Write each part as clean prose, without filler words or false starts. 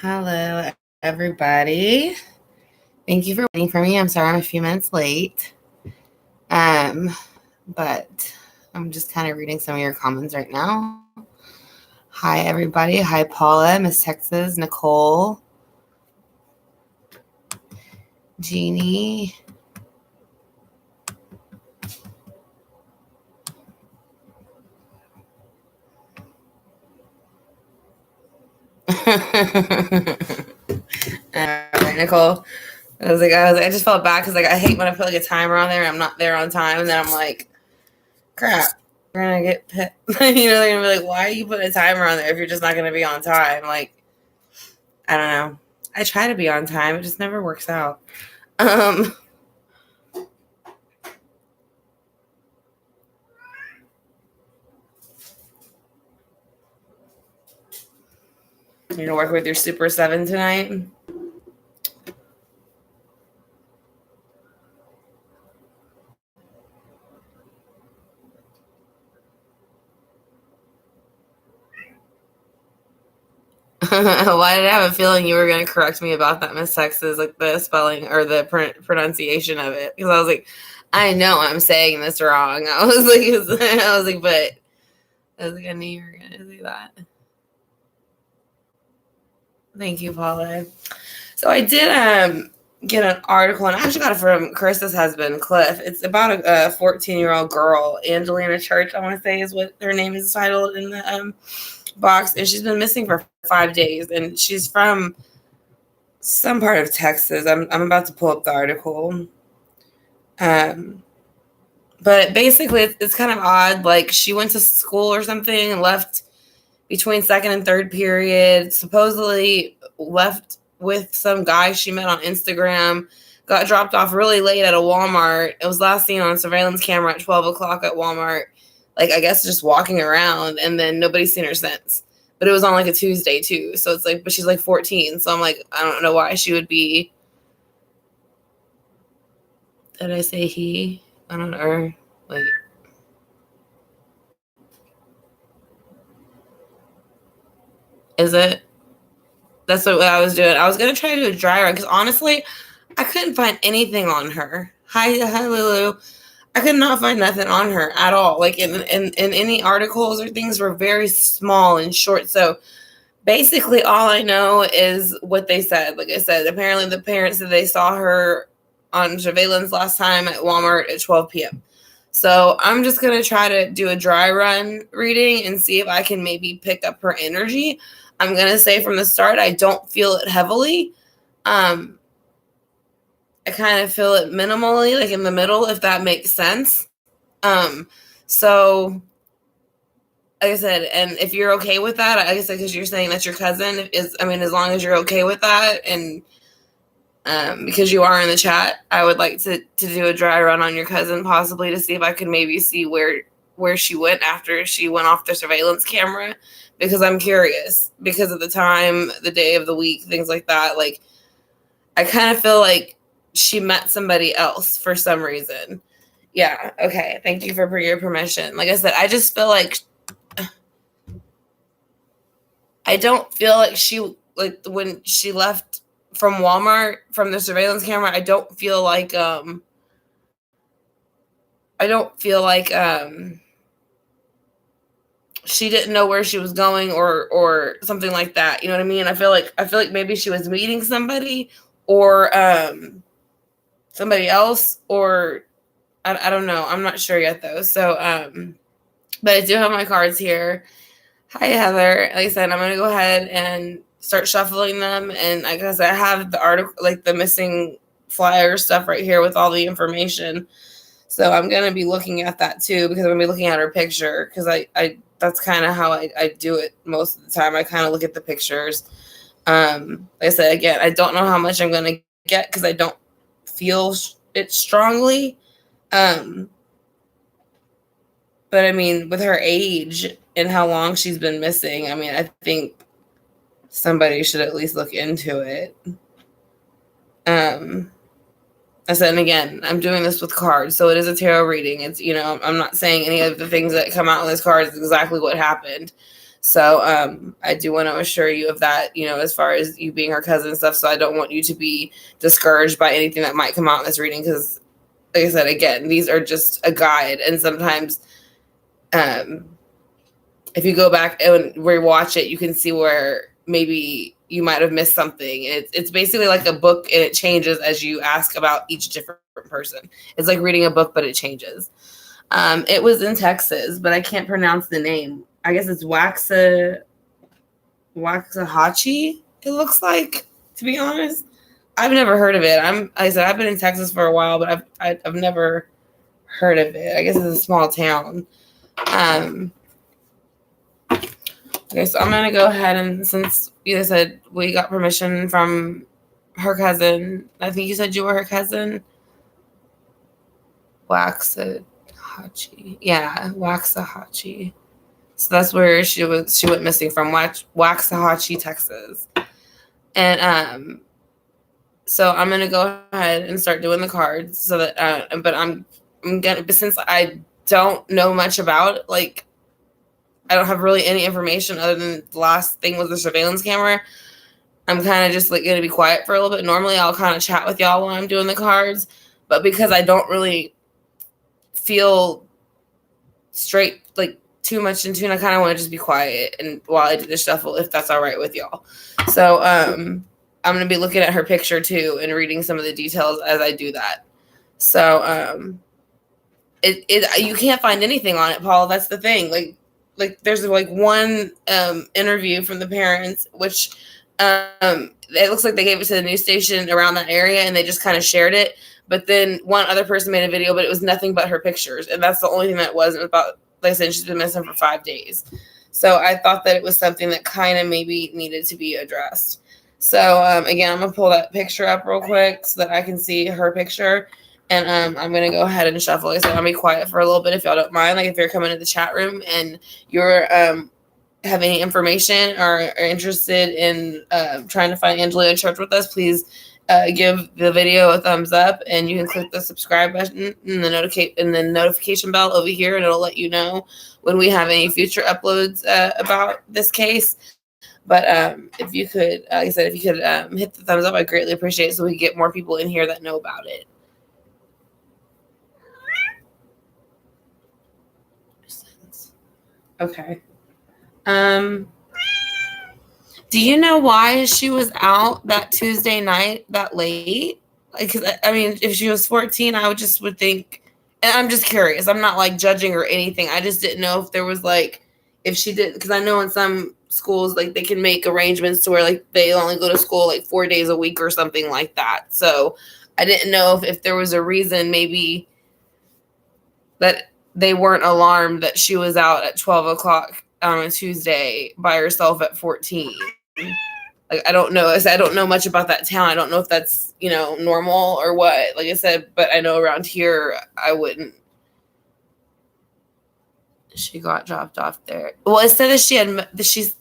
Hello, everybody. Thank you for waiting for me. I'm sorry I'm a few minutes late. But I'm just kind of reading some of your comments right now. Hi, everybody. Hi, Paula, Miss Texas, Nicole, Jeannie. Nicole. I just felt bad because I hate when I put a timer on there and I'm not there on time, and then I'm like, crap, we're gonna get pit. They're gonna be like, why are you putting a timer on there if you're just not gonna be on time? Like, I don't know. I try to be on time, it just never works out. You're gonna work with your Super 7 tonight? Why did I have a feeling you were going to correct me about that, Miss Texas, like the spelling or the pronunciation of it? Because I was like, I know I'm saying this wrong. I was like, I knew you were going to do that. Thank you, Paula. So I did get an article, and I actually got it from Chris's husband, Cliff. It's about a 14-year-old girl, Angelina Church, I want to say is what her name is titled in the box, and she's been missing for 5 days, and she's from some part of Texas. I'm about to pull up the article. But basically it's kind of odd. Like, she went to school or something and left between second and third period, supposedly left with some guy she met on Instagram, got dropped off really late at a Walmart. It was last seen on a surveillance camera at 12 o'clock at Walmart. Like, I guess just walking around, and then nobody's seen her since. But it was on like a Tuesday too. So it's like, but she's like 14. So I'm like, I don't know why she would be. Did I say he? I don't know. Wait. Is it? That's what I was doing. I was going to try to do a dry run because honestly, I couldn't find anything on her. Hi, Lulu. I could not find nothing on her at all. Like in any articles or things were very small and short. So basically all I know is what they said. Like I said, apparently the parents said they saw her on surveillance last time at Walmart at 12 p.m. So I'm just going to try to do a dry run reading and see if I can maybe pick up her energy. I'm going to say from the start, I don't feel it heavily. I kind of feel it minimally, like in the middle, if that makes sense. So like I said, and if you're okay with that, like I said, because you're saying that's your cousin, as long as you're okay with that, and because you are in the chat, I would like to do a dry run on your cousin, possibly to see if I can maybe see where she went after she went off the surveillance camera, because I'm curious because of the time, the day of the week, things like that. Like, I kind of feel like she met somebody else for some reason. Yeah. Okay. Thank you for your permission. Like I said, I just feel like I don't feel like like when she left from Walmart from the surveillance camera, I don't feel like she didn't know where she was going or something like that. You know what I mean? I feel like maybe she was meeting somebody or somebody else, or I don't know. I'm not sure yet though. So but I do have my cards here. Hi, Heather. Like I said, I'm going to go ahead and start shuffling them. And I guess I have the article, like the missing flyer stuff right here with all the information. So I'm going to be looking at that too, because I'm going to be looking at her picture, because I that's kind of how I do it most of the time. I kind of look at the pictures. Like I said, again, I don't know how much I'm going to get because I don't feel it strongly. But I mean, with her age and how long she's been missing, I mean, I think somebody should at least look into it. I said, and again, I'm doing this with cards, so it is a tarot reading. It's, I'm not saying any of the things that come out on this card is exactly what happened. So I do want to assure you of that, as far as you being her cousin and stuff. So I don't want you to be discouraged by anything that might come out in this reading, because, like I said, again, these are just a guide. And sometimes if you go back and rewatch it, you can see where maybe you might have missed something. It's basically like a book, and it changes as you ask about each different person. It's like reading a book, but it changes. It was in Texas, but I can't pronounce the name. I guess it's Waxahachie, it looks like, to be honest. I've never heard of it. Like I said, I've been in Texas for a while, but I've never heard of it. I guess it's a small town. Okay, so I'm gonna go ahead, and since you said we got permission from her cousin, I think you said you were her cousin. Waxahachie. Yeah, Waxahachie. So that's where she went missing from, Waxahachie, Texas. And so I'm gonna go ahead and start doing the cards, so that but I'm gonna, but since I don't know much about it, like, I don't have really any information other than the last thing was the surveillance camera, I'm kind of just like gonna be quiet for a little bit. Normally I'll kind of chat with y'all while I'm doing the cards, but because I don't really feel straight, like, too much in tune, I kind of want to just be quiet and while I do the shuffle, if that's all right with y'all. So I'm gonna be looking at her picture too and reading some of the details as I do that. So you can't find anything on it, Paul. That's the thing. Like there's like one interview from the parents, which it looks like they gave it to the news station around that area, and they just kind of shared it. But then one other person made a video, but it was nothing but her pictures, and that's the only thing that wasn't about. Like I said, she's been missing for 5 days. So I thought that it was something that kind of maybe needed to be addressed. So again, I'm gonna pull that picture up real quick so that I can see her picture. And I'm gonna go ahead and shuffle. Like I said, I'll be quiet for a little bit if y'all don't mind. Like if you're coming to the chat room and you're have any information or are interested in trying to find Angelina Church with us, please give the video a thumbs up, and you can click the subscribe button and the notification bell over here, and it'll let you know when we have any future uploads about this case. But if you could, like I said, if you could hit the thumbs up, I greatly appreciate it, so we can get more people in here that know about it. Okay. Do you know why she was out that Tuesday night that late? Like, 'cause I mean, if she was 14, I would think, and I'm just curious. I'm not like judging or anything. I just didn't know if there was like, if she didn't, because I know in some schools, like, they can make arrangements to where like they only go to school like 4 days a week or something like that. So I didn't know if there was a reason maybe that they weren't alarmed that she was out at 12 o'clock on a Tuesday by herself at 14. Like, I don't know. I don't know much about that town. I don't know if that's, normal or what. Like I said, but I know around here, I wouldn't. She got dropped off there. Well, it said that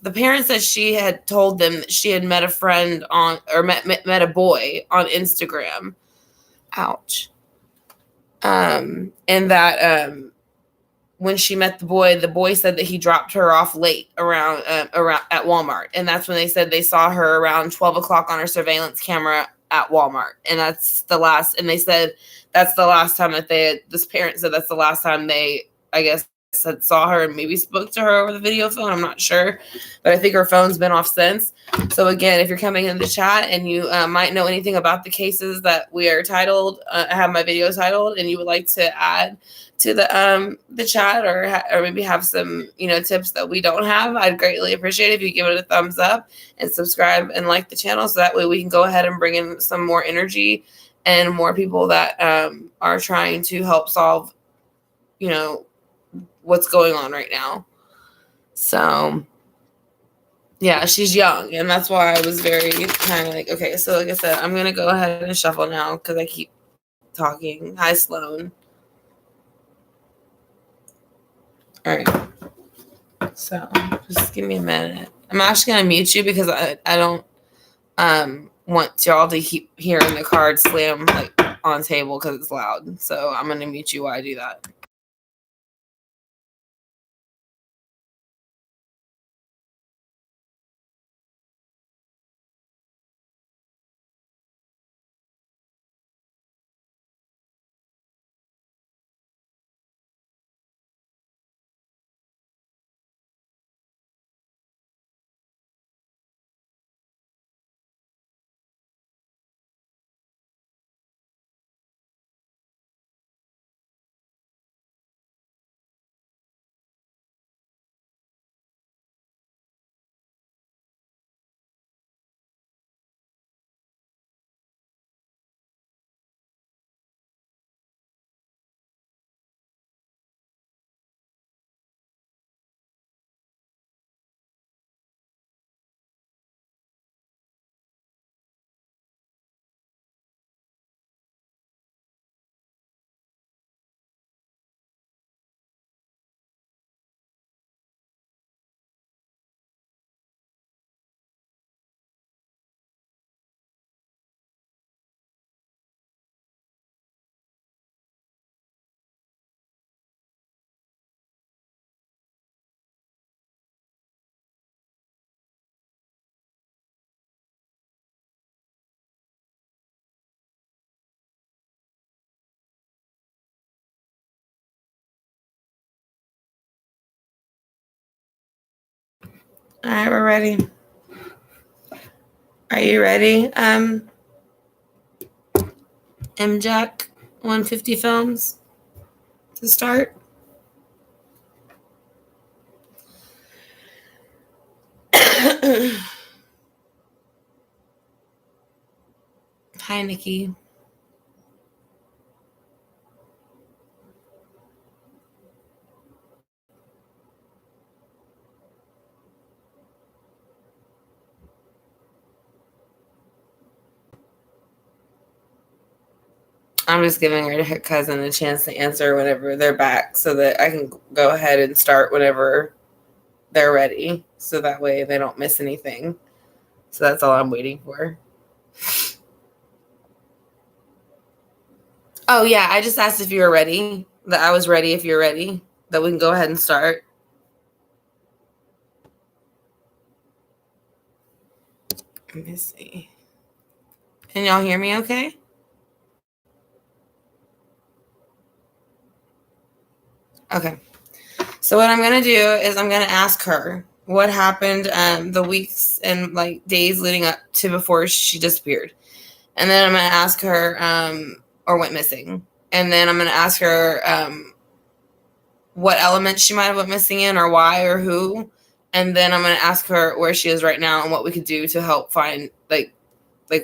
the parents said she had told them that she had met a friend met a boy on Instagram. Ouch. And that when she met the boy said that he dropped her off late around at Walmart, and that's when they said they saw her around 12 o'clock on her surveillance camera at Walmart, and that's the last. And they said that's the last time that this parent said that's the last time they, I guess, saw her and maybe spoke to her over the video phone. I'm not sure, but I think her phone's been off since. So again, if you're coming in the chat and you might know anything about the cases that we are titled, I have my video titled, and you would like to add to the chat, or maybe have some tips that we don't have, I'd greatly appreciate it if you give it a thumbs up and subscribe and like the channel, so that way we can go ahead and bring in some more energy and more people that are trying to help solve what's going on right now. So yeah, she's young, and that's why I was very kind of like, okay, so like I said, I'm gonna go ahead and shuffle now because I keep talking. Hi, Sloan. All right, so just give me a minute. I'm actually gonna mute you because I don't want y'all to keep hearing the card slam like on table because it's loud. So I'm gonna mute you while I do that. All right, we're ready. Are you ready? M-Jack 150 Films to start. Hi, Nikki. I'm just giving her cousin a chance to answer whenever they're back so that I can go ahead and start whenever they're ready. So that way they don't miss anything. So that's all I'm waiting for. Oh, yeah. I just asked if you were ready. That I was ready if you're ready. That we can go ahead and start. Let me see. Can y'all hear me okay? Okay. So what I'm going to do is I'm going to ask her what happened the weeks and like days leading up to before she disappeared. And then I'm going to ask her or went missing. And then I'm going to ask her what element she might have went missing in or why or who. And then I'm going to ask her where she is right now and what we could do to help find like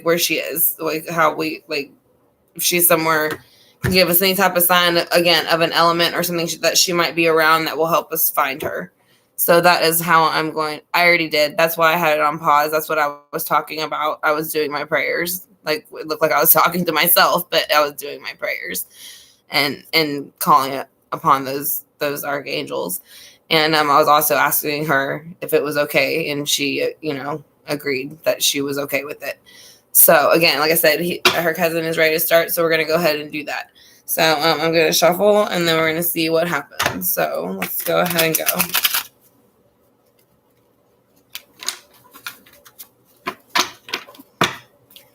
where she is, like how we like if she's somewhere, can give us any type of sign again of an element or something that she might be around that will help us find her. So that is how I'm going. I already did. That's why I had it on pause. That's what I was talking about. I was doing my prayers. Like it looked like I was talking to myself, but I was doing my prayers and calling it upon those archangels. And I was also asking her if it was okay, and she, agreed that she was okay with it. So again, like I said, her cousin is ready to start, so we're gonna go ahead and do that. So I'm gonna shuffle, and then we're gonna see what happens. So let's go ahead and go.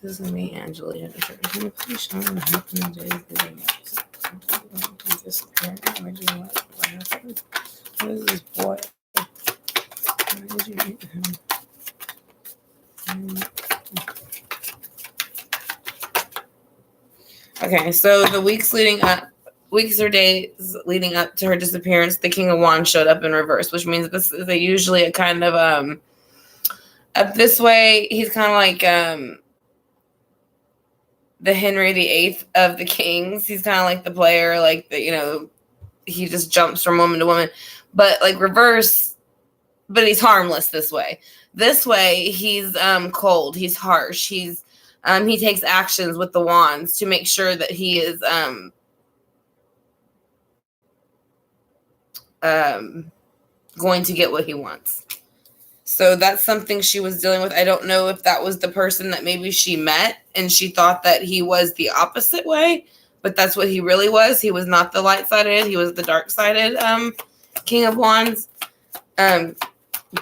This is gonna be Angelina. Can you please show me what happened days leading up to disappearing? What happened? What is this boy? Why did you eat him? Okay, so the weeks or days leading up to her disappearance, the King of Wands showed up in reverse, which means this is usually a kind of up this way. He's kind of like the Henry VIII of the kings. He's kind of like the player, like he just jumps from woman to woman, but like reverse. But he's harmless this way. This way, he's cold. He's harsh. He takes actions with the wands to make sure that he is going to get what he wants. So that's something she was dealing with. I don't know if that was the person that maybe she met and she thought that he was the opposite way, but that's what he really was. He was not the light-sided. He was the dark-sided King of Wands.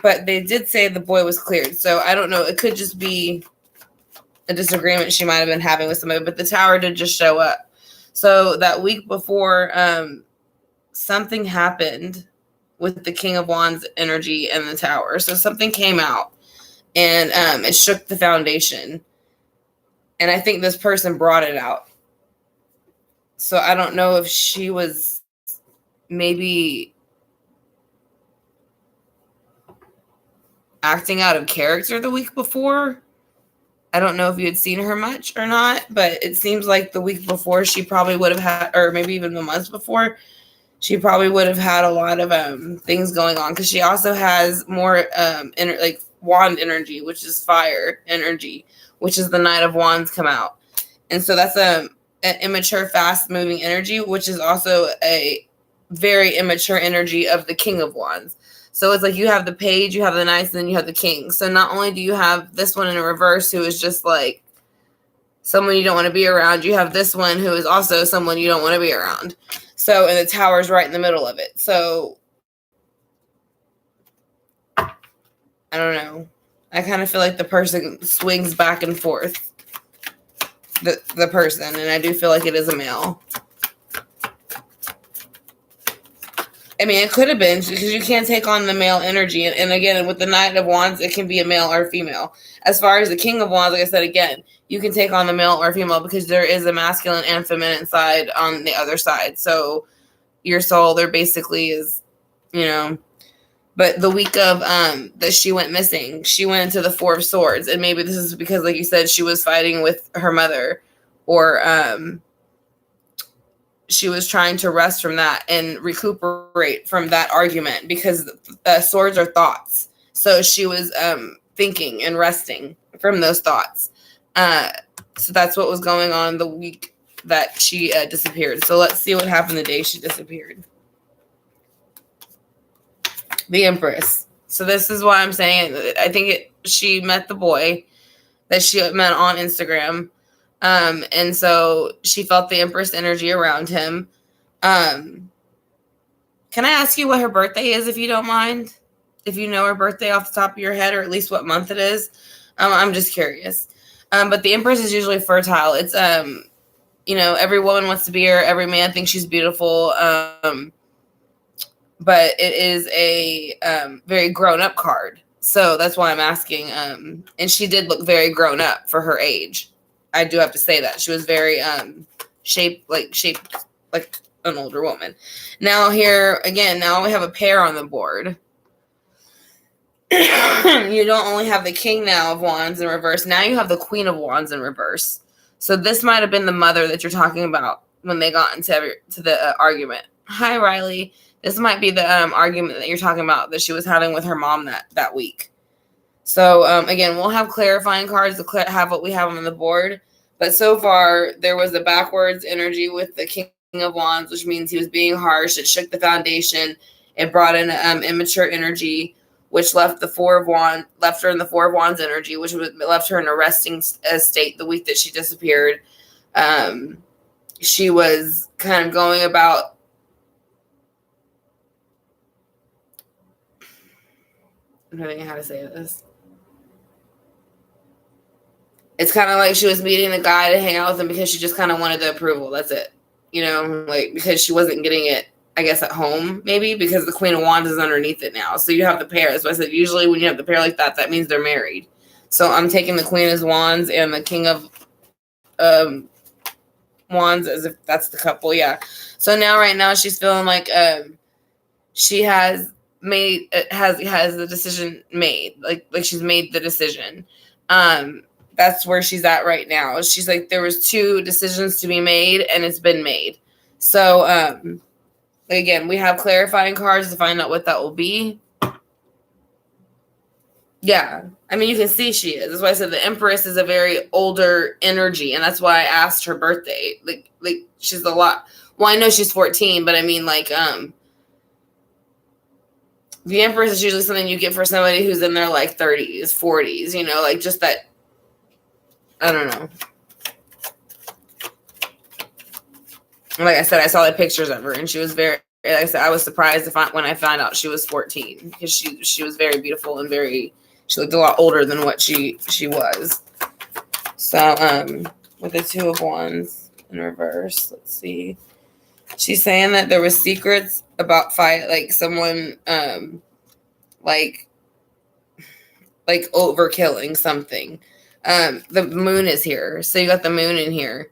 But they did say the boy was cleared. So I don't know. It could just be a disagreement she might have been having with somebody, but the tower did just show up. So that week before, something happened with the King of Wands energy and the tower. So something came out and it shook the foundation. And I think this person brought it out. So I don't know if she was maybe acting out of character the week before. I don't know if you had seen her much or not, but it seems like the week before she probably would have had, or maybe even the months before, she probably would have had a lot of things going on because she also has more like wand energy, which is fire energy, which is the Knight of Wands come out. And so that's an immature, fast-moving energy, which is also a very immature energy of the King of Wands. So it's like you have the page, you have the knights, and then you have the king. So not only do you have this one in a reverse who is just like someone you don't want to be around, you have this one who is also someone you don't want to be around. So, and the tower's right in the middle of it. So, I don't know. I kind of feel like the person swings back and forth. The person, and I do feel like it is a male. I mean, it could have been because you can't take on the male energy. And again, with the Knight of Wands, it can be a male or female. As far as the King of Wands, like I said, again, you can take on the male or female because there is a masculine and feminine side on the other side. So your soul, there basically is, you know. But the week of that she went missing, she went into the Four of Swords. And maybe this is because, like you said, she was fighting with her mother, or she was trying to rest from that and recuperate from that argument, because swords are thoughts. So she was thinking and resting from those thoughts. So that's what was going on the week that she disappeared. So let's see what happened the day she disappeared. The Empress. So this is why I'm saying I think she met the boy that she met on Instagram. And so she felt the Empress energy around him. Can I ask you what her birthday is, if you don't mind? If you know her birthday off the top of your head, or at least what month it is. I'm just curious. But the Empress is usually fertile. It's, every woman wants to be her. Every man thinks she's beautiful. But it is a very grown-up card. So that's why I'm asking. And she did look very grown up for her age. I do have to say that. She was very shaped like an older woman. Now here, again, now we have a pair on the board. You don't only have the King now of Wands in reverse. Now you have the Queen of Wands in reverse. So this might have been the mother that you're talking about when they got into the argument. Hi, Riley. This might be the argument that you're talking about that she was having with her mom that week. So, again, we'll have clarifying cards to have what we have on the board. But so far, there was a backwards energy with the King of Wands, which means he was being harsh. It shook the foundation. It brought in immature energy, which left her in the Four of Wands energy, which left her in a resting state the week that she disappeared. She was kind of going about, I'm not thinking how to say this. It's kind of like she was meeting the guy to hang out with him because she just kind of wanted the approval. That's it. Because she wasn't getting it, I guess, at home, maybe, because the Queen of Wands is underneath it now. So you have the pair. So I said, usually when you have the pair like that, that means they're married. So I'm taking the Queen of Wands and the King of Wands as if that's the couple. Yeah. So right now she's feeling like she has the decision made. Like she's made the decision. That's where she's at right now. She's like, there was 2 decisions to be made, and it's been made. So, again, we have clarifying cards to find out what that will be. Yeah. I mean, you can see she is. That's why I said the Empress is a very older energy, and that's why I asked her birthday. Like she's a lot. Well, I know she's 14, but I mean, the Empress is usually something you get for somebody who's in their, 30s, 40s, just that. I don't know. Like I said, I saw the pictures of her, and she was very, like I said, I was surprised when I found out she was 14, because she was very beautiful and she looked a lot older than what she was. So, with the 2 of Wands in reverse, let's see. She's saying that there was secrets about someone, overkilling something. The moon is here. So you got the moon in here.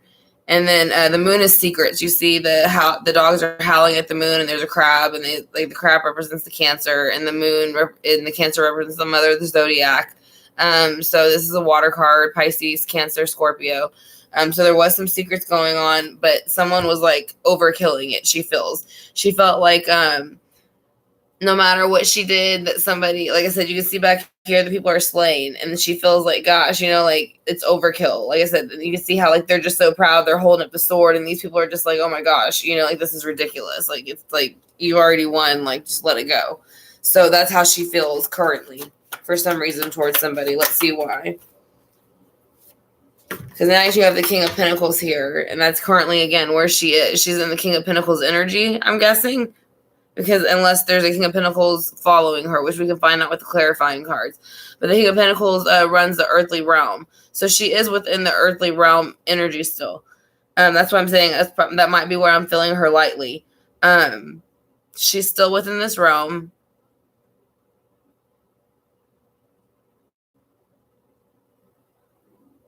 And then the moon is secrets. You see the dogs are howling at the moon, and there's a crab, and the crab represents the Cancer, and the moon and the Cancer represents the mother of the zodiac. So this is a water card: Pisces, Cancer, Scorpio. So there was some secrets going on, but someone was overkilling it. She felt like no matter what she did, that somebody, like I said, you can see back here, the people are slain, and she feels like, gosh, it's overkill. Like I said, you can see how they're just so proud, they're holding up the sword, and these people are just like, oh my gosh, this is ridiculous. It's like, you already won, just let it go. So that's how she feels currently, for some reason, towards somebody. Let's see why. Because now you have the King of Pentacles here, and that's currently, again, where she is. She's in the King of Pentacles energy, I'm guessing. Because unless there's a King of Pentacles following her, which we can find out with the clarifying cards. But the King of Pentacles runs the earthly realm. So she is within the earthly realm energy still. That's what I'm saying. That might be where I'm feeling her lightly. She's still within this realm.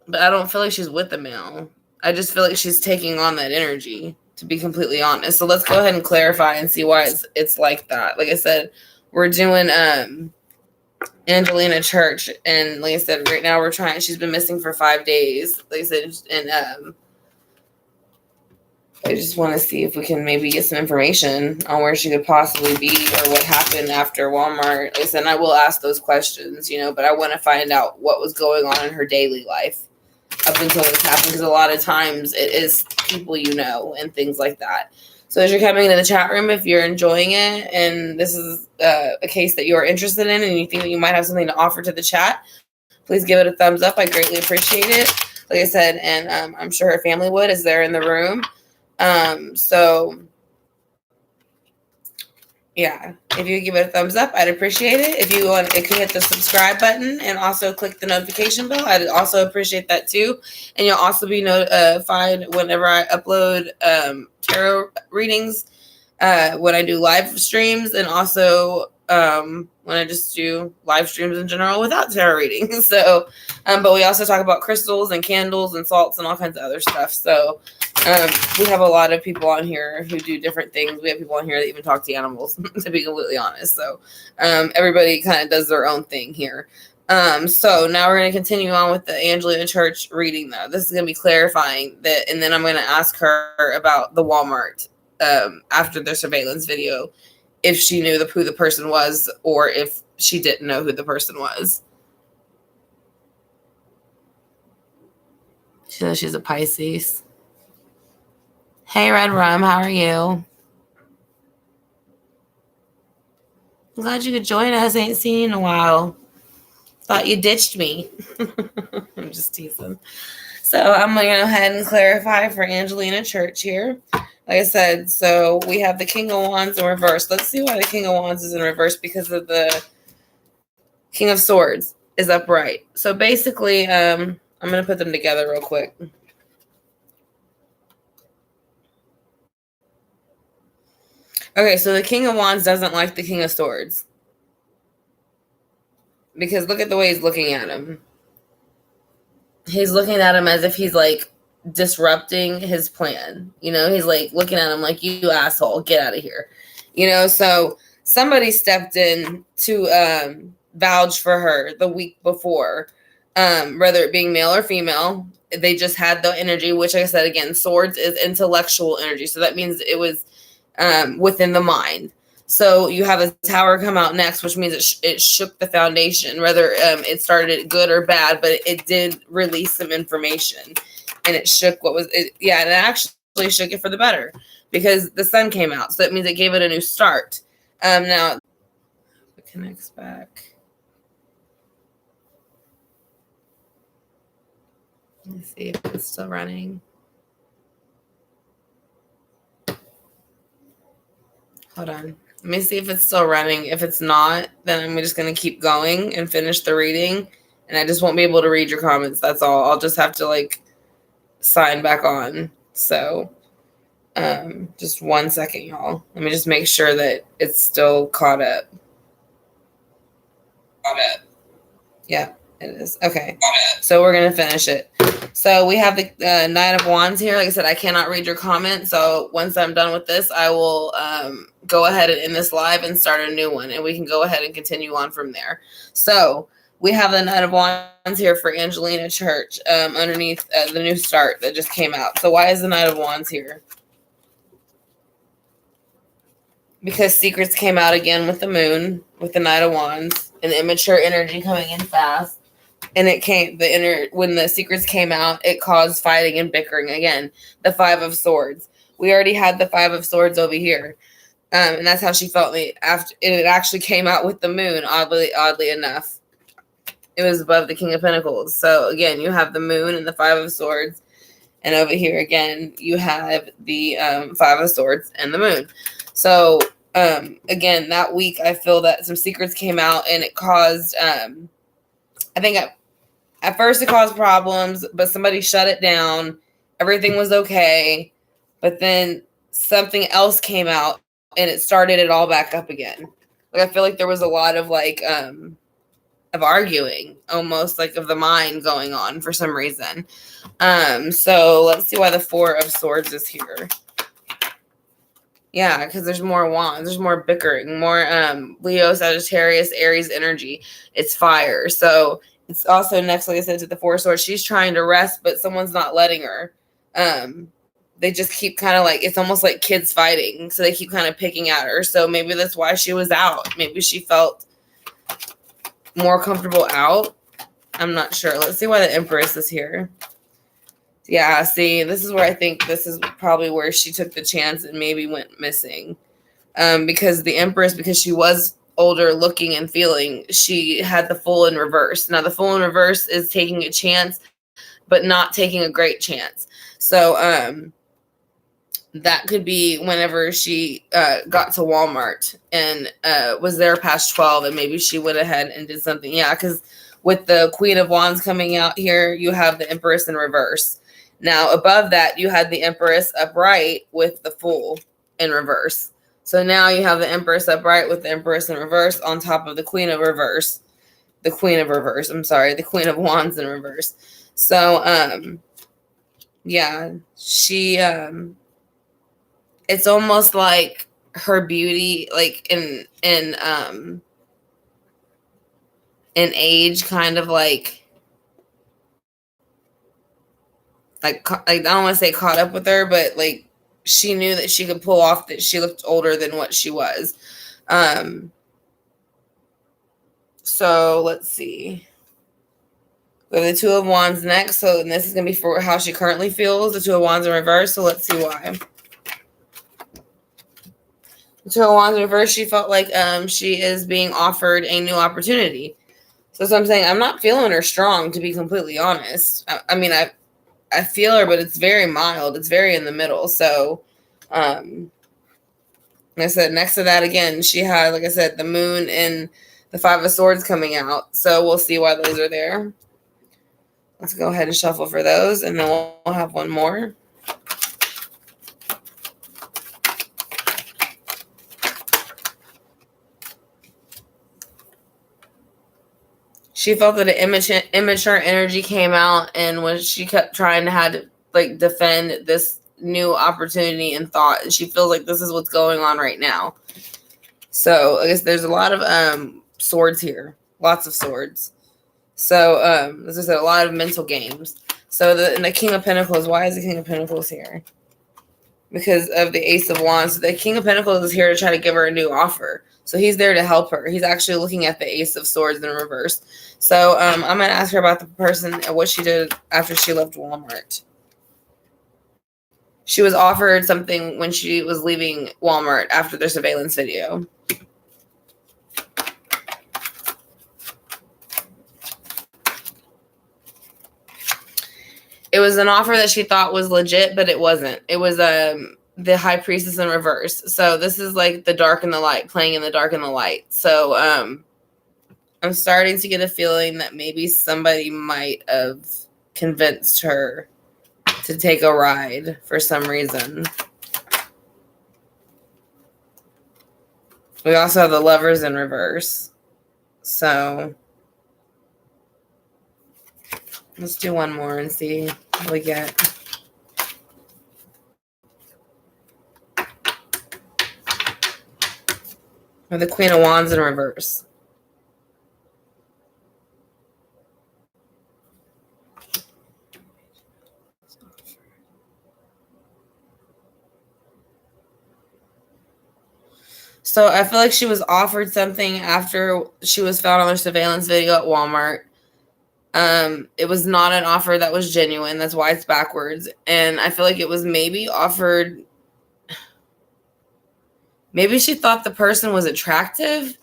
But I don't feel like she's with the male. I just feel like she's taking on that energy, to be completely honest. So let's go ahead and clarify and see why it's like that. Like I said, we're doing Angelina Church, and like I said, right now we're trying. She's been missing for 5 days. Like I said, and I just want to see if we can maybe get some information on where she could possibly be or what happened after Walmart. Like I said, I will ask those questions, but I want to find out what was going on in her daily life up until this happened, because a lot of times it is people and things like that. So as you're coming into the chat room, if you're enjoying it and this is a case that you're interested in and you think that you might have something to offer to the chat, please give it a thumbs up. I greatly appreciate it. Like I said, and I'm sure her family would, as they're in the room. So yeah, if you give it a thumbs up, I'd appreciate it. If you want, it can hit the subscribe button and also click the notification bell. I'd also appreciate that too. And you'll also be notified whenever I upload tarot readings, when I do live streams, and also when I just do live streams in general without tarot readings. So, but we also talk about crystals and candles and salts and all kinds of other stuff. So we have a lot of people on here who do different things. We have people on here that even talk to animals, to be completely honest. So everybody kind of does their own thing here. So now we're going to continue on with the Angelina Church reading, though. This is going to be clarifying that, and then I'm going to ask her about the Walmart after the surveillance video, if she knew who the person was or if she didn't know who the person was. She says she's a Pisces. Hey, Red Rum, how are you? I'm glad you could join us. Ain't seen you in a while. Thought you ditched me. I'm just teasing. So I'm going to go ahead and clarify for Angelina Church here. Like I said, so we have the King of Wands in reverse. Let's see why the King of Wands is in reverse, because of the King of Swords is upright. So basically, I'm going to put them together real quick. Okay, so the King of Wands doesn't like the King of Swords, because look at the way he's looking at him. He's looking at him as if he's like disrupting his plan. He's like looking at him like, you asshole, get out of here. So somebody stepped in to vouch for her the week before, whether it being male or female. They just had the energy, which, like I said, again, swords is intellectual energy. So that means it was within the mind. So you have a tower come out next, which means it shook the foundation, whether it started good or bad, but it did release some information, and it shook and it actually shook it for the better, because the sun came out. So that means it gave it a new start. Now it connects back. Let me see if it's still running. Hold on. Let me see if it's still running. If it's not, then I'm just going to keep going and finish the reading. And I just won't be able to read your comments. That's all. I'll just have to sign back on. So just 1 second, y'all. Let me just make sure that it's still caught up. Yeah, it is. Okay. So we're going to finish it. So we have the Knight of Wands here. Like I said, I cannot read your comment. So once I'm done with this, I will go ahead and end this live and start a new one. And we can go ahead and continue on from there. So we have the Knight of Wands here for Angelina Church underneath the new start that just came out. So why is the Knight of Wands here? Because secrets came out again with the moon, with the Knight of Wands, and the immature energy coming in fast. And when the secrets came out, it caused fighting and bickering again. The Five of Swords. We already had the Five of Swords over here, and that's how she felt me after. It actually came out with the moon. Oddly enough, it was above the King of Pentacles. So again, you have the moon and the Five of Swords, and over here again, you have the Five of Swords and the moon. So again, that week, I feel that some secrets came out, and it caused. I think at first it caused problems, but somebody shut it down. Everything was okay. But then something else came out, and it started it all back up again. Like I feel like there was a lot of like of arguing, almost like of the mind going on for some reason. So let's see why the Four of Swords is here. Yeah, because there's more wands, there's more bickering, more Leo, Sagittarius, Aries energy. It's fire. So it's also next, like I said, to the Four of Swords. She's trying to rest, but someone's not letting her. They just keep kind of like, it's almost like kids fighting. So they keep kind of picking at her. So maybe that's why she was out. Maybe she felt more comfortable out. I'm not sure. Let's see why the Empress is here. Yeah, see, this is where I think this is probably where she took the chance and maybe went missing. Because the Empress, because she was older looking and feeling, she had the Fool in reverse. Now, the Fool in reverse is taking a chance, but not taking a great chance. So, that could be whenever she got to Walmart and was there past 12, and maybe she went ahead and did something. Yeah, because with the Queen of Wands coming out here, you have the Empress in reverse. Now, above that, you had the Empress upright with the Fool in reverse. So now you have the Empress upright with the Empress in reverse on top of the Queen of reverse. The Queen of reverse. I'm sorry, the Queen of Wands in reverse. So, yeah, she, it's almost like her beauty, like in age, kind of like I don't want to say caught up with her, but like she knew that she could pull off that she looked older than what she was. So let's see. We have the Two of Wands next. So this is going to be for how she currently feels. The Two of Wands in reverse. So let's see why. The Two of Wands in reverse, she felt like she is being offered a new opportunity. So I'm saying I'm not feeling her strong, to be completely honest. I mean, I feel her, but it's very mild. It's very in the middle. So, like I said, next to that, again, she had, like I said, the Moon and the Five of Swords coming out. So we'll see why those are there. Let's go ahead and shuffle for those, and then we'll have one more. She felt that an immature energy came out, and when she kept trying to have to like defend this new opportunity and thought, and she feels like this is what's going on right now. So I guess there's a lot of swords here, lots of swords. So as I said, a lot of mental games. So the King of Pentacles. Why is the King of Pentacles here? Because of the Ace of Wands. The King of Pentacles is here to try to give her a new offer. So he's there to help her. He's actually looking at the Ace of Swords in reverse. So I'm going to ask her about the person and what she did after she left Walmart. She was offered something when she was leaving Walmart after their surveillance video. It was an offer that she thought was legit, but it wasn't. It was the High Priestess in reverse. So this is like the dark and the light, playing in the dark and the light. So I'm starting to get a feeling that maybe somebody might have convinced her to take a ride for some reason. We also have the Lovers in reverse. So let's do one more and see what we get. Or the Queen of Wands in reverse. So I feel like she was offered something after she was found on their surveillance video at Walmart. It was not an offer that was genuine. That's why it's backwards. And I feel like it was maybe offered. Maybe she thought the person was attractive.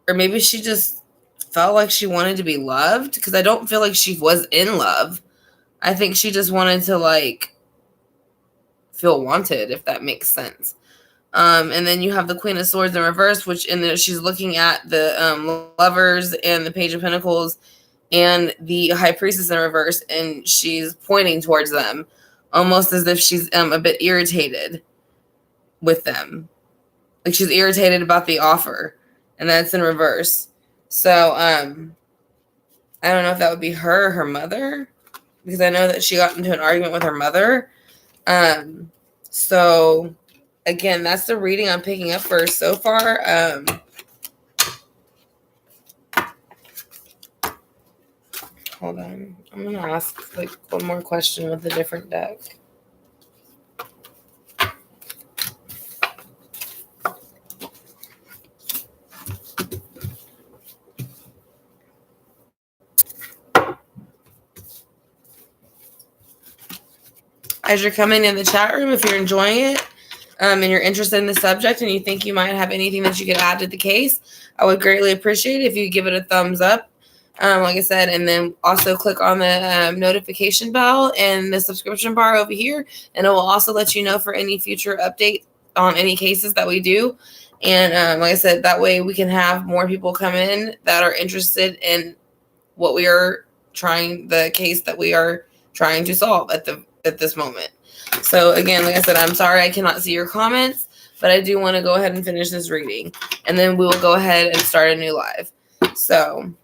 Or maybe she just felt like she wanted to be loved. Because I don't feel like she was in love. I think she just wanted to like feel wanted, if that makes sense. And then you have the Queen of Swords in reverse, which in there she's looking at the Lovers and the Page of Pentacles and the High Priestess in reverse, and she's pointing towards them, almost as if she's a bit irritated. with them. Like she's irritated about the offer, and that's in reverse. So I don't know if that would be her or her mother, because I know that she got into an argument with her mother. So again, that's the reading I'm picking up for so far. Hold on. I'm going to ask like one more question with a different deck. As you're coming in the chat room, if you're enjoying it and you're interested in the subject and you think you might have anything that you could add to the case, I would greatly appreciate it if you give it a thumbs up. Like I said, and then also click on the notification bell and the subscription bar over here, and it will also let you know for any future update on any cases that we do. And like I said, that way we can have more people come in that are interested in what we are the case that we are trying to solve at this moment. So again, like I said, I'm sorry I cannot see your comments, but I do want to go ahead and finish this reading, and then we will go ahead and start a new live. So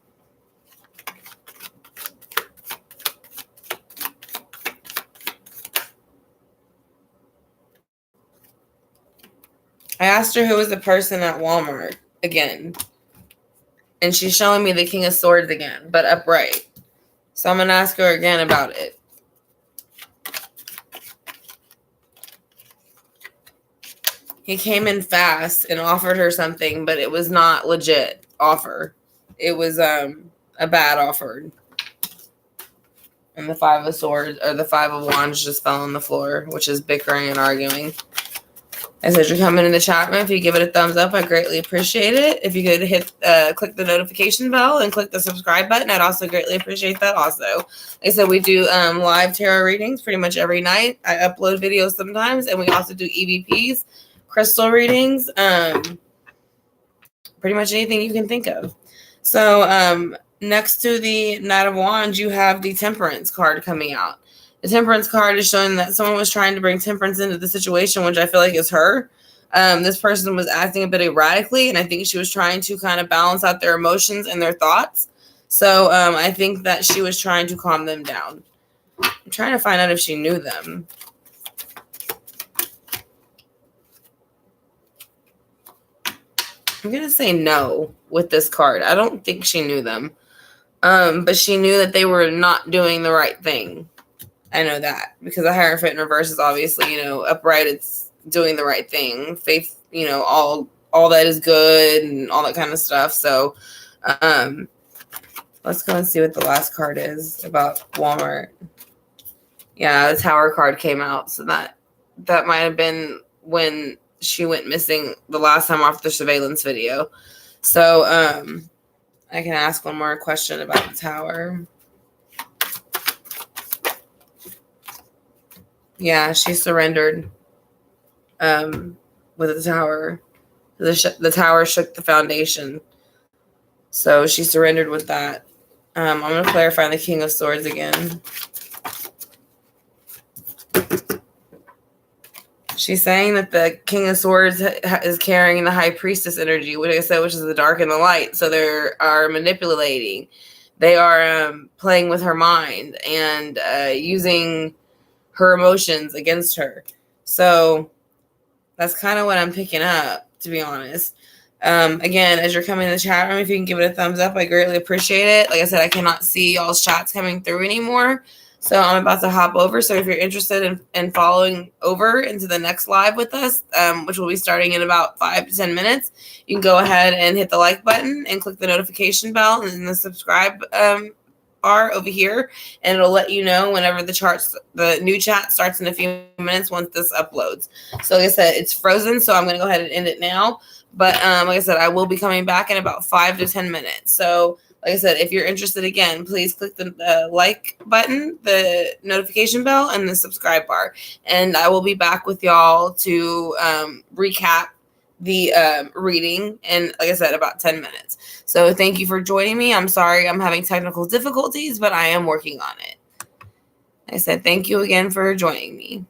I asked her who was the person at Walmart again, and she's showing me the King of Swords again, but upright. So I'm going to ask her again about it. He came in fast and offered her something, but it was not legit offer. It was a bad offer. And the Five of Swords, or the Five of Wands, just fell on the floor, which is bickering and arguing. I said you're coming in the chat room. If you give it a thumbs up, I greatly appreciate it. If you could click the notification bell and click the subscribe button, I'd also greatly appreciate that also. Like I said, we do live tarot readings pretty much every night. I upload videos sometimes, and we also do EVPs, crystal readings, pretty much anything you can think of. So next to the Knight of Wands, you have the Temperance card coming out. The Temperance card is showing that someone was trying to bring temperance into the situation, which I feel like is her. This person was acting a bit erratically, and I think she was trying to kind of balance out their emotions and their thoughts. So I think that she was trying to calm them down. I'm trying to find out if she knew them. I'm going to say no with this card. I don't think she knew them. But she knew that they were not doing the right thing. I know that because the Hierophant in reverse is obviously, upright. It's doing the right thing. Faith, all that is good and all that kind of stuff. So let's go and see what the last card is about Walmart. Yeah, the Tower card came out. So that might have been when she went missing the last time off the surveillance video. So I can ask one more question about the Tower. Yeah, she surrendered with the Tower. The Tower shook the foundation. So she surrendered with that. I'm going to clarify the King of Swords again. She's saying that the King of Swords is carrying the High Priestess energy, which I said, which is the dark and the light. So they are manipulating. They are playing with her mind and using her emotions against her. So that's kind of what I'm picking up, to be honest. Again, as you're coming in the chat room, if you can give it a thumbs up, I greatly appreciate it. Like I said, I cannot see y'all's chats coming through anymore. So I'm about to hop over. So if you're interested in following over into the next live with us, which will be starting in about 5 to 10 minutes, you can go ahead and hit the like button and click the notification bell and the subscribe bar over here, and it'll let you know whenever the new chat starts in a few minutes once this uploads. So like I said, it's frozen, so I'm going to go ahead and end it now. But like I said, I will be coming back in about 5 to 10 minutes. So like I said, if you're interested, again, please click the like button, the notification bell, and the subscribe bar. And I will be back with y'all to recap the reading in, like I said, about 10 minutes. So thank you for joining me. I'm sorry I'm having technical difficulties, but I am working on it. Like I said, thank you again for joining me.